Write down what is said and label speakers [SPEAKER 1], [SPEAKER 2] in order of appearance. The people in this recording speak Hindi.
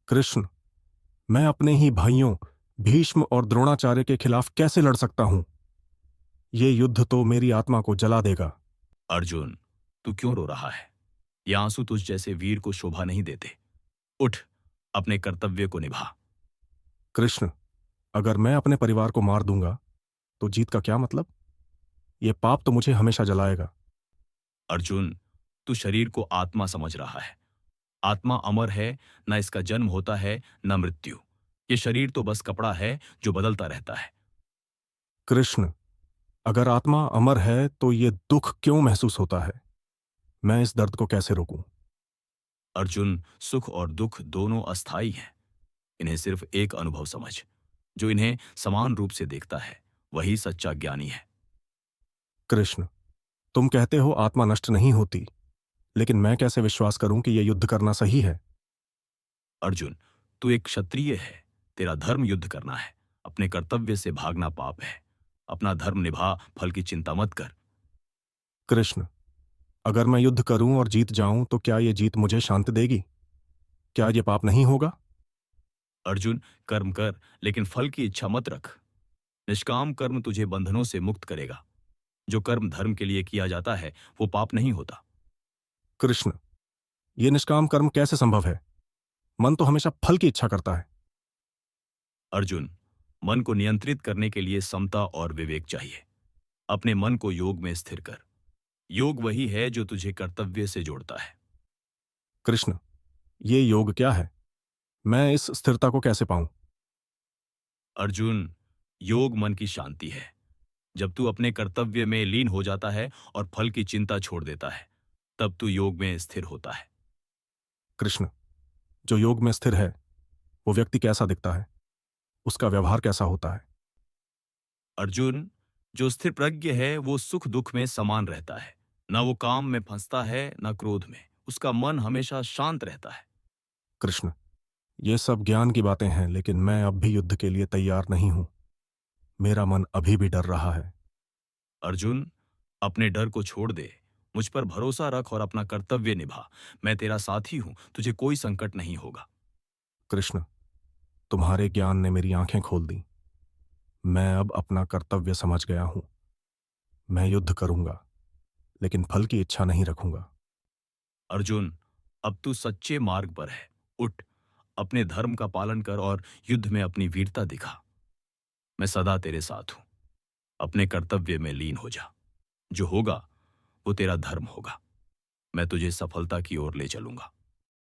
[SPEAKER 1] कृष्ण, मैं अपने ही भाइयों भीष्म और द्रोणाचार्य के खिलाफ कैसे लड़ सकता हूं? ये युद्ध तो मेरी आत्मा को जला देगा।
[SPEAKER 2] अर्जुन, तू क्यों रो रहा है? ये आंसू तुझ जैसे वीर को शोभा नहीं देते। उठ, अपने कर्तव्य को निभा।
[SPEAKER 1] कृष्ण, अगर मैं अपने परिवार को मार दूंगा तो जीत का क्या मतलब? ये पाप तो मुझे हमेशा जलाएगा।
[SPEAKER 2] अर्जुन, तू शरीर को आत्मा समझ रहा है। आत्मा अमर है, न इसका जन्म होता है न मृत्यु। ये शरीर तो बस कपड़ा है जो बदलता रहता है।
[SPEAKER 1] कृष्ण, अगर आत्मा अमर है तो ये दुख क्यों महसूस होता है? मैं इस दर्द को कैसे रोकूं?
[SPEAKER 2] अर्जुन, सुख और दुख दोनों अस्थाई हैं। इन्हें सिर्फ एक अनुभव समझ। जो इन्हें समान रूप से देखता है वही सच्चा ज्ञानी है।
[SPEAKER 1] कृष्ण, तुम कहते हो आत्मा नष्ट नहीं होती, लेकिन मैं कैसे विश्वास करूं कि यह युद्ध करना सही है?
[SPEAKER 2] अर्जुन, तू एक क्षत्रिय है। तेरा धर्म युद्ध करना है। अपने कर्तव्य से भागना पाप है। अपना धर्म निभा, फल की चिंता मत कर।
[SPEAKER 1] कृष्ण, अगर मैं युद्ध करूं और जीत जाऊं तो क्या यह जीत मुझे शांति देगी? क्या यह पाप नहीं होगा?
[SPEAKER 2] अर्जुन, कर्म कर, लेकिन फल की इच्छा मत रख। निष्काम कर्म तुझे बंधनों से मुक्त करेगा। जो कर्म धर्म के लिए किया जाता है वो पाप नहीं होता।
[SPEAKER 1] कृष्ण, यह निष्काम कर्म कैसे संभव है? मन तो हमेशा फल की इच्छा करता है।
[SPEAKER 2] अर्जुन, मन को नियंत्रित करने के लिए समता और विवेक चाहिए। अपने मन को योग में स्थिर कर। योग वही है जो तुझे कर्तव्य से जोड़ता है।
[SPEAKER 1] कृष्ण, ये योग क्या है? मैं इस स्थिरता को कैसे पाऊं?
[SPEAKER 2] अर्जुन, योग मन की शांति है। जब तू अपने कर्तव्य में लीन हो जाता है और फल की चिंता छोड़ देता है, तब तू योग में स्थिर होता है।
[SPEAKER 1] कृष्ण, जो योग में स्थिर है वो व्यक्ति कैसा दिखता है? उसका व्यवहार कैसा होता है?
[SPEAKER 2] अर्जुन, जो स्थिर प्रज्ञ है वो सुख दुख में समान रहता है। न वो काम में फंसता है न क्रोध में। उसका मन हमेशा शांत रहता है।
[SPEAKER 1] कृष्ण, ये सब ज्ञान की बातें हैं, लेकिन मैं अब भी युद्ध के लिए तैयार नहीं हूं। मेरा मन अभी भी डर रहा है।
[SPEAKER 2] अर्जुन, अपने डर को छोड़ दे। मुझ पर भरोसा रख और अपना कर्तव्य निभा। मैं तेरा साथी हूं, तुझे कोई संकट नहीं होगा।
[SPEAKER 1] कृष्ण, तुम्हारे ज्ञान ने मेरी आंखें खोल दी। मैं अब अपना कर्तव्य समझ गया हूं। मैं युद्ध करूंगा, लेकिन फल की इच्छा नहीं रखूंगा।
[SPEAKER 2] अर्जुन, अब तू सच्चे मार्ग पर है। उठ, अपने धर्म का पालन कर और युद्ध में अपनी वीरता दिखा। मैं सदा तेरे साथ हूं। अपने कर्तव्य में लीन हो जा। जो होगा वो तेरा धर्म होगा। मैं तुझे सफलता की ओर ले चलूंगा।